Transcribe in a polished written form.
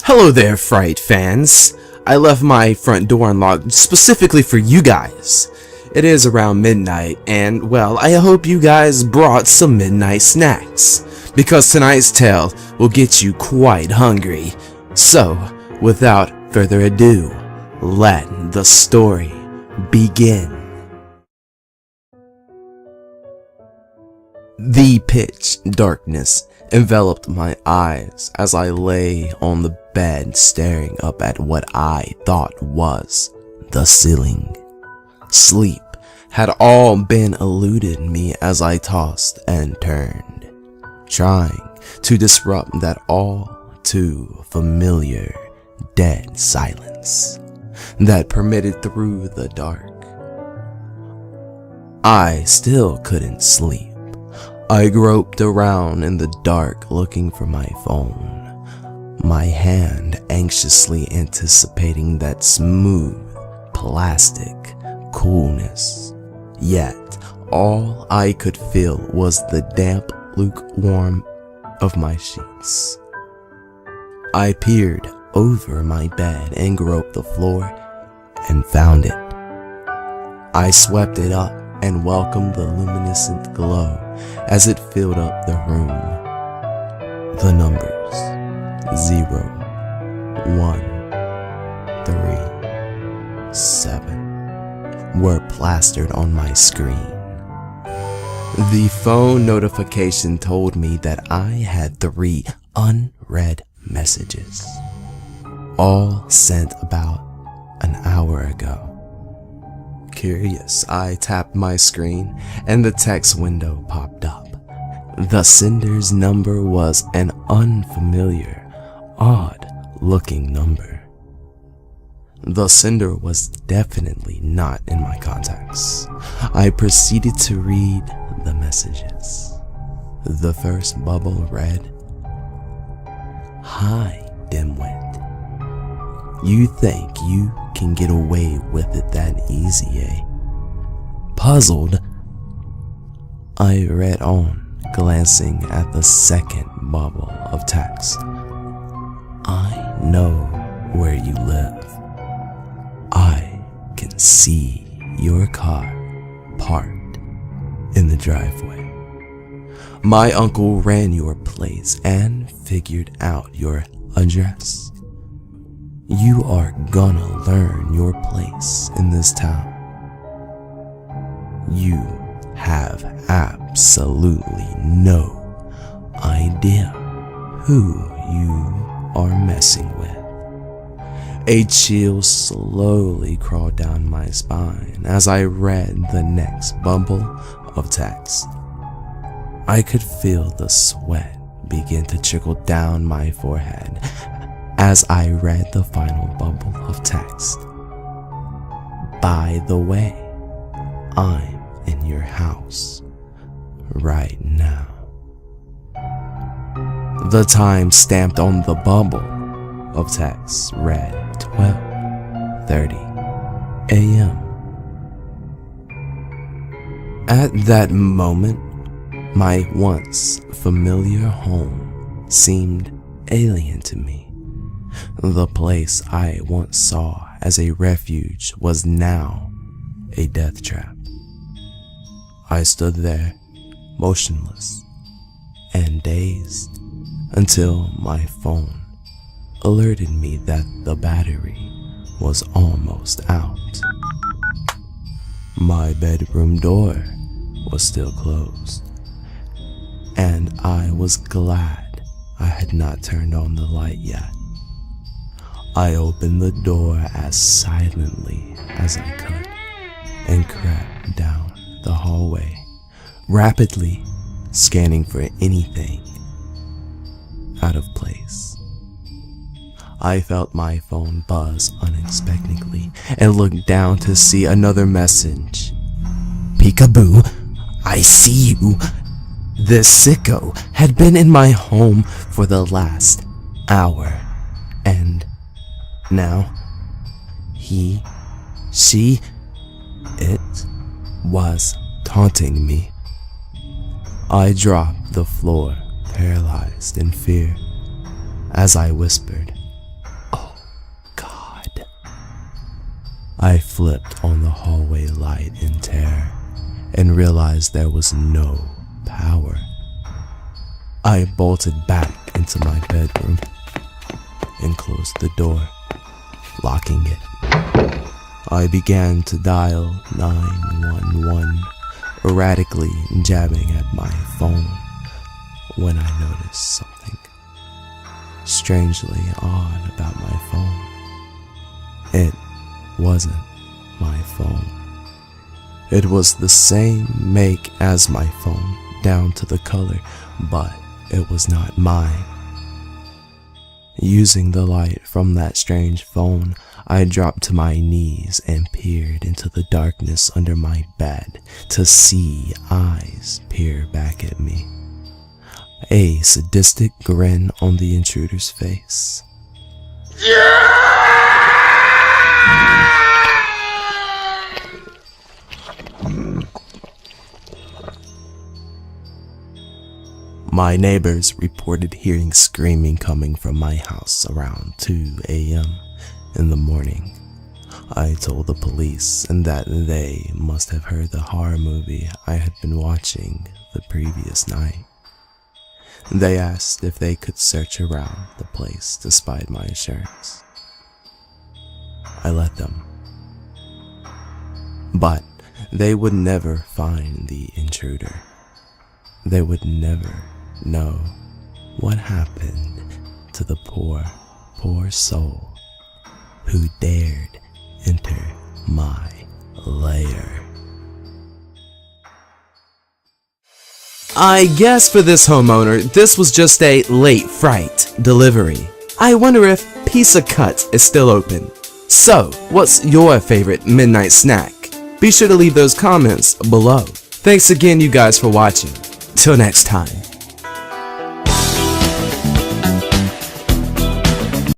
Hello there, Fright fans. I left my front door unlocked specifically for you guys. It is around midnight, and well, I hope you guys brought some midnight snacks, because tonight's tale will get you quite hungry. So, without further ado, let the story begin. The pitch darkness enveloped my eyes as I lay on the bed staring up at what I thought was the ceiling. Sleep had all been eluded me as I tossed and turned, trying to disrupt that all too familiar dead silence that permitted through the dark. I still couldn't sleep. I groped around in the dark looking for my phone, my hand anxiously anticipating that smooth, plastic coolness. Yet, all I could feel was the damp lukewarm of my sheets. I peered over my bed and groped the floor and found it. I swept it up and welcomed the luminescent glow as it filled up the room. The numbers 0, 1, 3, 7 were plastered on my screen. The phone notification told me that I had 3 unread messages, all sent about an hour ago. Curious, I tapped my screen and the text window popped up. The sender's number was an unfamiliar, odd-looking number. The sender was definitely not in my contacts. I proceeded to read the messages. The first bubble read, "Hi, dimwit. You think you can get away with it that easy, eh?" Puzzled, I read on, glancing at the second bubble of text. "I know where you live. I can see your car parked in the driveway. My uncle ran your place and figured out your address. You are gonna learn your place in this town. You have absolutely no idea who you are messing with." A chill slowly crawled down my spine as I read the next bubble of text. I could feel the sweat begin to trickle down my forehead as I read the final bubble of text. "By the way, I'm in your house right now." The time stamped on the bubble of text read 12:30 a.m. At that moment, my once familiar home seemed alien to me. The place I once saw as a refuge was now a death trap. I stood there, motionless and dazed, until my phone alerted me that the battery was almost out. My bedroom door was still closed, and I was glad I had not turned on the light yet. I opened the door as silently as I could and crept down the hallway, rapidly scanning for anything out of place. I felt my phone buzz unexpectedly and looked down to see another message. "Peekaboo, I see you. This sicko had been in my home for the last hour, and now he, she, it was taunting me." I dropped the floor, paralyzed in fear, as I whispered, I flipped on the hallway light in terror and realized there was no power. I bolted back into my bedroom and closed the door, locking it. I began to dial 911, erratically jabbing at my phone when I noticed something strangely odd about my phone. It wasn't my phone. It was the same make as my phone, down to the color, but it was not mine. Using the light from that strange phone, I dropped to my knees and peered into the darkness under my bed to see eyes peer back at me. A sadistic grin on the intruder's face. My neighbors reported hearing screaming coming from my house around 2 a.m. in the morning. I told the police and that they must have heard the horror movie I had been watching the previous night. They asked if they could search around the place despite my assurance. I let them. But they would never find the intruder. They would never know what happened to the poor soul who dared enter my lair. I guess for this homeowner, this was just a late fright delivery. I wonder if Pizza Cut is still open. So, what's your favorite midnight snack? Be sure to leave those comments below. Thanks again, you guys, for watching. Till next time.